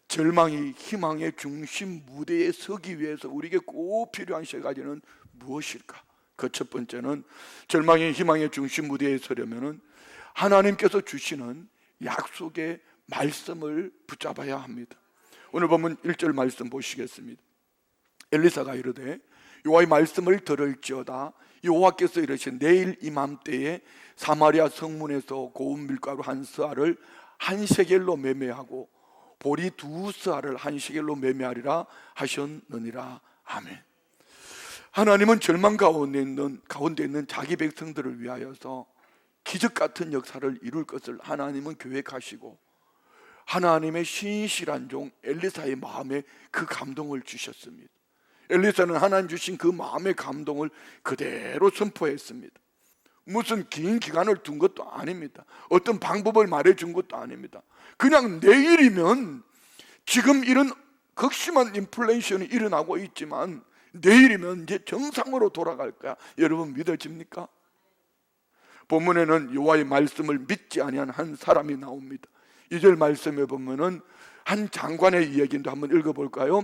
절망이 희망의 중심 무대에 서기 위해서 우리에게 꼭 필요한 세 가지는 무엇일까? 그 첫 번째는 절망이 희망의 중심 무대에 서려면은 하나님께서 주시는 약속의 말씀을 붙잡아야 합니다. 오늘 보면 1절 말씀 보시겠습니다. 엘리사가 이르되 여호와의 말씀을 들을지어다. 여호와께서 이르신 내일 이맘때에 사마리아 성문에서 고운 밀가루 한 스아를 한 세겔로 매매하고 보리 두 스아를 한 세겔로 매매하리라 하셨느니라. 아멘. 하나님은 절망 가운데 있는 자기 백성들을 위하여서 기적 같은 역사를 이룰 것을 하나님은 계획하시고 하나님의 신실한 종 엘리사의 마음에 그 감동을 주셨습니다. 엘리사는 하나님 주신 그 마음의 감동을 그대로 선포했습니다. 무슨 긴 기간을 둔 것도 아닙니다. 어떤 방법을 말해준 것도 아닙니다. 그냥 내일이면 지금 이런 극심한 인플레이션이 일어나고 있지만 내일이면 이제 정상으로 돌아갈 거야. 여러분 믿어집니까? 본문에는 여호와의 말씀을 믿지 아니한 한 사람이 나옵니다. 2절 말씀에 보면은 한 장관의 이야기인데 한번 읽어볼까요?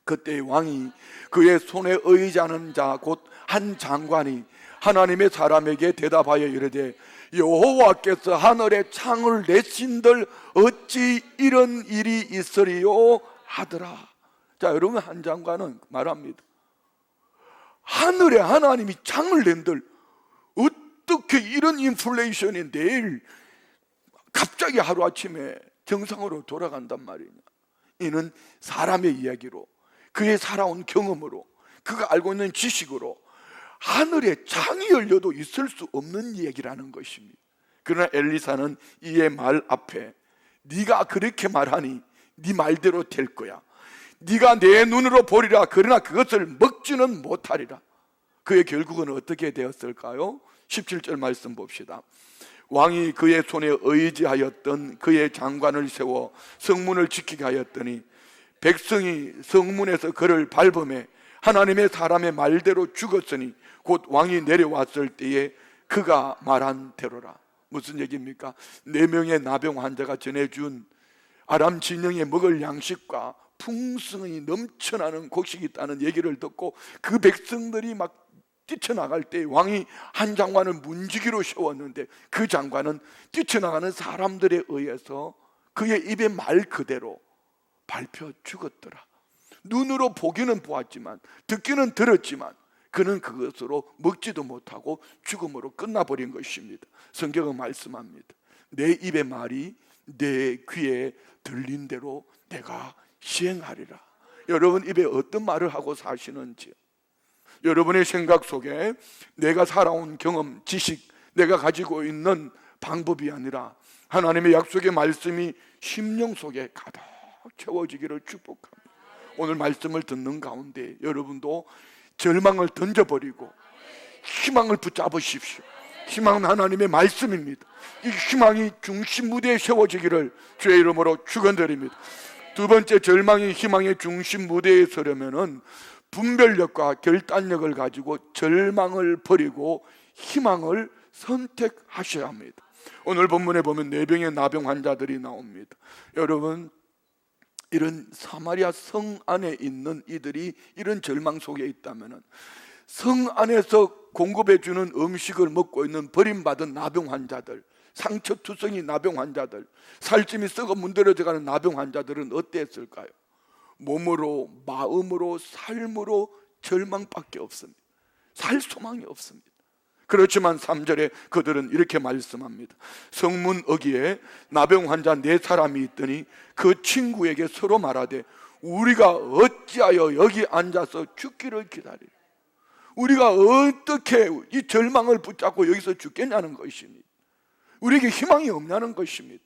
그때 왕이 그의 손에 의지하는 자 곧 한 장관이 하나님의 사람에게 대답하여 이르되 여호와께서 하늘에 창을 내신들 어찌 이런 일이 있으리요 하더라. 자, 여러분, 한 장관은 말합니다. 하늘에 하나님이 창을 낸들 어떻게 이런 인플레이션이 내일 갑자기 하루아침에 정상으로 돌아간단 말이냐. 이는 사람의 이야기로, 그의 살아온 경험으로, 그가 알고 있는 지식으로 하늘에 창이 열려도 있을 수 없는 얘기라는 것입니다. 그러나 엘리사는 이의 말 앞에 네가 그렇게 말하니 네 말대로 될 거야. 네가 내 눈으로 보리라. 그러나 그것을 먹지는 못하리라. 그의 결국은 어떻게 되었을까요? 17절 말씀 봅시다. 왕이 그의 손에 의지하였던 그의 장관을 세워 성문을 지키게 하였더니 백성이 성문에서 그를 밟음에 하나님의 사람의 말대로 죽었으니 곧 왕이 내려왔을 때에 그가 말한 대로라. 무슨 얘기입니까? 4명의 나병 환자가 전해준 아람 진영에 먹을 양식과 풍성이 넘쳐나는 곡식이 있다는 얘기를 듣고 그 백성들이 막 뛰쳐나갈 때 왕이 한 장관을 문지기로 세웠는데 그 장관은 뛰쳐나가는 사람들에 의해서 그의 입의 말 그대로 밟혀 죽었더라. 눈으로 보기는 보았지만 듣기는 들었지만 그는 그것으로 먹지도 못하고 죽음으로 끝나버린 것입니다. 성경은 말씀합니다. 내 입의 말이 내 귀에 들린 대로 내가 시행하리라. 여러분 입에 어떤 말을 하고 사시는지, 여러분의 생각 속에 내가 살아온 경험, 지식, 내가 가지고 있는 방법이 아니라 하나님의 약속의 말씀이 심령 속에 가득 채워지기를 축복합니다. 오늘 말씀을 듣는 가운데 여러분도 절망을 던져버리고 희망을 붙잡으십시오. 희망은 하나님의 말씀입니다. 이 희망이 중심 무대에 세워지기를 주의 이름으로 축원드립니다. 두 번째, 절망이 희망의 중심 무대에 서려면은 분별력과 결단력을 가지고 절망을 버리고 희망을 선택하셔야 합니다. 오늘 본문에 보면 4병의 나병 환자들이 나옵니다. 여러분, 이런 사마리아 성 안에 있는 이들이 이런 절망 속에 있다면 성 안에서 공급해주는 음식을 먹고 있는 버림받은 나병 환자들, 상처투성이 나병 환자들, 살찜이 썩어 문드러져가는 나병 환자들은 어땠을까요? 몸으로, 마음으로, 삶으로 절망밖에 없습니다. 살 소망이 없습니다. 그렇지만 3절에 그들은 이렇게 말씀합니다. 성문 어귀에 나병 환자 4사람이 있더니 그 친구에게 서로 말하되 우리가 어찌하여 여기 앉아서 죽기를 기다리라. 우리가 어떻게 이 절망을 붙잡고 여기서 죽겠냐는 것입니다. 우리에게 희망이 없냐는 것입니다.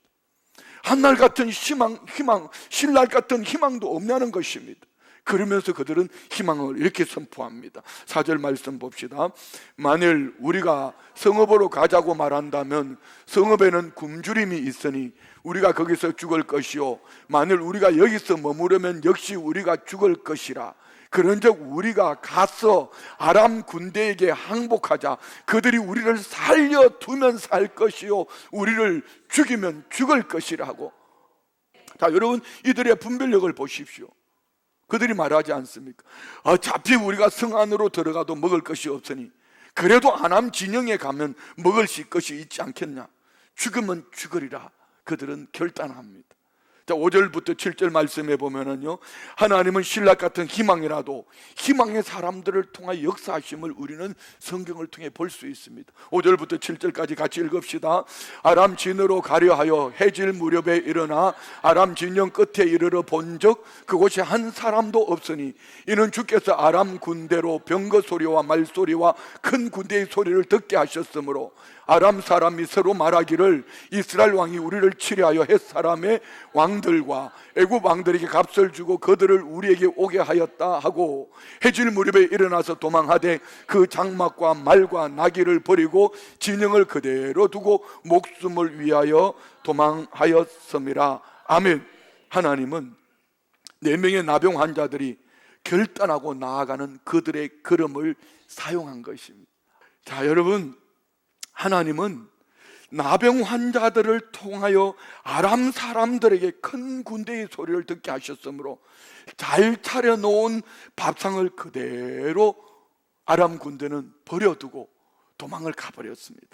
한날 같은 희망, 신날 같은 희망도 없냐는 것입니다. 그러면서 그들은 희망을 이렇게 선포합니다. 4절 말씀 봅시다. 만일 우리가 성읍으로 가자고 말한다면 성읍에는 굶주림이 있으니 우리가 거기서 죽을 것이요 만일 우리가 여기서 머무르면 역시 우리가 죽을 것이라. 그런즉 우리가 가서 아람 군대에게 항복하자. 그들이 우리를 살려두면 살 것이요 우리를 죽이면 죽을 것이라고. 자, 여러분, 이들의 분별력을 보십시오. 그들이 말하지 않습니까? 어차피 우리가 성 안으로 들어가도 먹을 것이 없으니 그래도 아람 진영에 가면 먹을 것이 있지 않겠냐? 죽으면 죽으리라. 그들은 결단합니다. 자, 5절부터 7절 말씀해 보면은요, 하나님은 신락 같은 희망이라도 희망의 사람들을 통하여 역사하심을 우리는 성경을 통해 볼 수 있습니다. 5절부터 7절까지 같이 읽읍시다. 아람 진으로 가려 하여 해질 무렵에 일어나 아람 진영 끝에 이르러 본즉 그곳에 한 사람도 없으니 이는 주께서 아람 군대로 병거 소리와 말소리와 큰 군대의 소리를 듣게 하셨으므로 아람 사람이 서로 말하기를 이스라엘 왕이 우리를 치려하여 헷 사람의 왕들과 애굽 왕들에게 값을 주고 그들을 우리에게 오게 하였다 하고 해질 무렵에 일어나서 도망하되 그 장막과 말과 나귀를 버리고 진영을 그대로 두고 목숨을 위하여 도망하였음이라. 아멘. 하나님은 4명의 나병 환자들이 결단하고 나아가는 그들의 걸음을 사용한 것입니다. 자, 여러분, 하나님은 나병 환자들을 통하여 아람 사람들에게 큰 군대의 소리를 듣게 하셨으므로 잘 차려놓은 밥상을 그대로 아람 군대는 버려두고 도망을 가버렸습니다.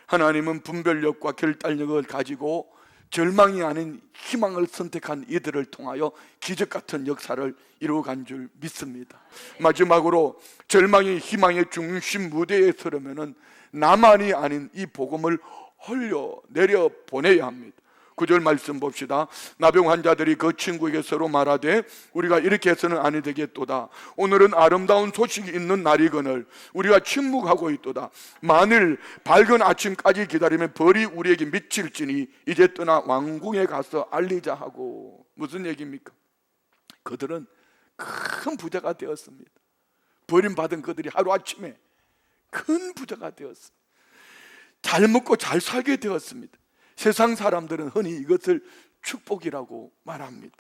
하나님은 분별력과 결단력을 가지고 절망이 아닌 희망을 선택한 이들을 통하여 기적 같은 역사를 이루어간 줄 믿습니다. 마지막으로 절망이 희망의 중심 무대에 서려면은 나만이 아닌 이 복음을 흘려내려 보내야 합니다. 9절 말씀 봅시다. 나병 환자들이 그 친구에게 서로 말하되 우리가 이렇게 해서는 아니 되겠도다. 오늘은 아름다운 소식이 있는 날이거늘 우리가 침묵하고 있도다. 만일 밝은 아침까지 기다리면 벌이 우리에게 미칠지니 이제 떠나 왕궁에 가서 알리자 하고. 무슨 얘기입니까? 그들은 큰 부자가 되었습니다. 버림받은 그들이 하루아침에 큰 부자가 되었습니다. 잘 먹고 잘 살게 되었습니다. 세상 사람들은 흔히 이것을 축복이라고 말합니다.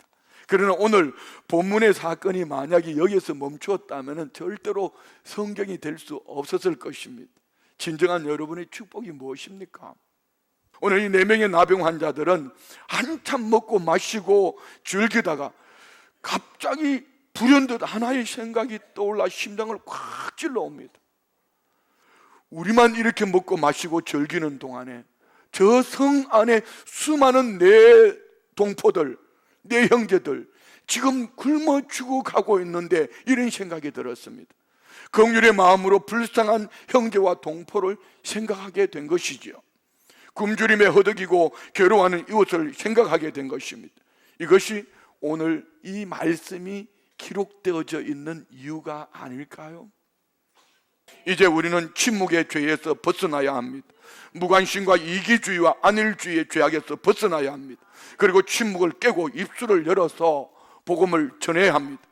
그러나 오늘 본문의 사건이 만약에 여기서 멈추었다면 절대로 성경이 될 수 없었을 것입니다. 진정한 여러분의 축복이 무엇입니까? 오늘 이 4명의 나병 환자들은 한참 먹고 마시고 즐기다가 갑자기 불현듯 하나의 생각이 떠올라 심장을 꽉 찔러옵니다. 우리만 이렇게 먹고 마시고 즐기는 동안에 저 성 안에 수많은 내 동포들, 내 형제들 지금 굶어 죽어가고 있는데 이런 생각이 들었습니다. 긍휼의 마음으로 불쌍한 형제와 동포를 생각하게 된 것이지요. 굶주림에 허덕이고 괴로워하는 이웃을 생각하게 된 것입니다. 이것이 오늘 이 말씀이 기록되어져 있는 이유가 아닐까요? 이제 우리는 침묵의 죄에서 벗어나야 합니다. 무관심과 이기주의와 안일주의의 죄악에서 벗어나야 합니다. 그리고 침묵을 깨고 입술을 열어서 복음을 전해야 합니다.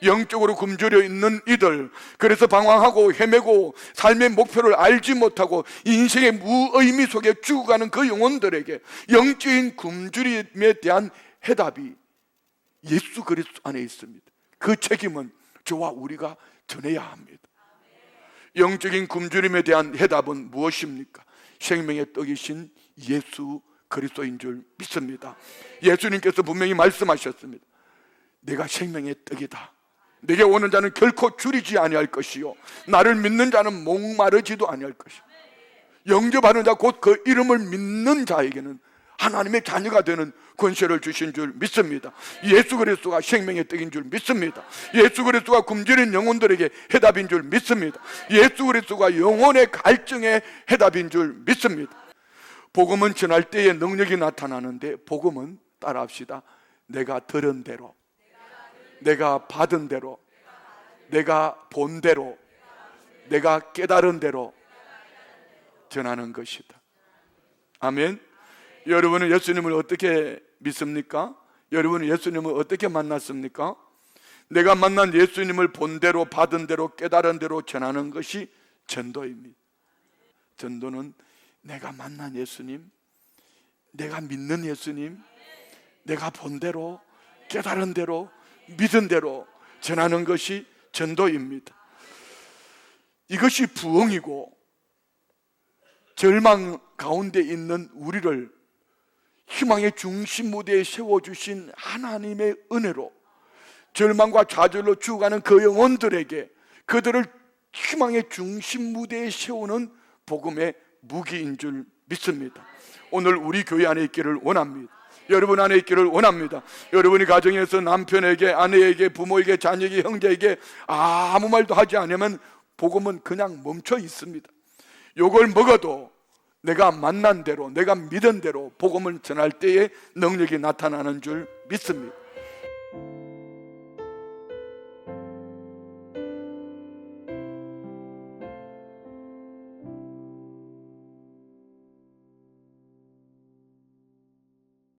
영적으로 굶주려 있는 이들, 그래서 방황하고 헤매고 삶의 목표를 알지 못하고 인생의 무의미 속에 죽어가는 그 영혼들에게 영적인 굶주림에 대한 해답이 예수 그리스도 안에 있습니다. 그 책임은 저와 우리가 전해야 합니다. 영적인 굶주림에 대한 해답은 무엇입니까? 생명의 떡이신 예수 그리스도인 줄 믿습니다. 예수님께서 분명히 말씀하셨습니다. 내가 생명의 떡이다. 내게 오는 자는 결코 줄이지 아니할 것이요 나를 믿는 자는 목마르지도 아니할 것이요. 영접하는 자 곧 그 이름을 믿는 자에게는 하나님의 자녀가 되는 권세를 주신 줄 믿습니다. 예수 그리스도가 생명의 떡인 줄 믿습니다. 예수 그리스도가 굶주린 영혼들에게 해답인 줄 믿습니다. 예수 그리스도가 영혼의 갈증의 해답인 줄 믿습니다. 복음은 전할 때에 능력이 나타나는데 복음은 따라합시다. 내가 들은 대로, 내가 받은 대로, 내가 본 대로, 내가 깨달은 대로 전하는 것이다. 아멘. 여러분은 예수님을 어떻게 믿습니까? 여러분은 예수님을 어떻게 만났습니까? 내가 만난 예수님을 본 대로 받은 대로 깨달은 대로 전하는 것이 전도입니다. 전도는 내가 만난 예수님, 내가 믿는 예수님, 내가 본 대로 깨달은 대로 믿은 대로 전하는 것이 전도입니다. 이것이 부흥이고 절망 가운데 있는 우리를 희망의 중심 무대에 세워주신 하나님의 은혜로 절망과 좌절로 죽어가는 그 영혼들에게 그들을 희망의 중심 무대에 세우는 복음의 무기인 줄 믿습니다. 오늘 우리 교회 안에 있기를 원합니다. 여러분 안에 있기를 원합니다. 여러분이 가정에서 남편에게, 아내에게, 부모에게, 자녀에게, 형제에게 아무 말도 하지 않으면 복음은 그냥 멈춰 있습니다. 요걸 먹어도 내가 만난 대로, 내가 믿은 대로 복음을 전할 때에 능력이 나타나는 줄 믿습니다.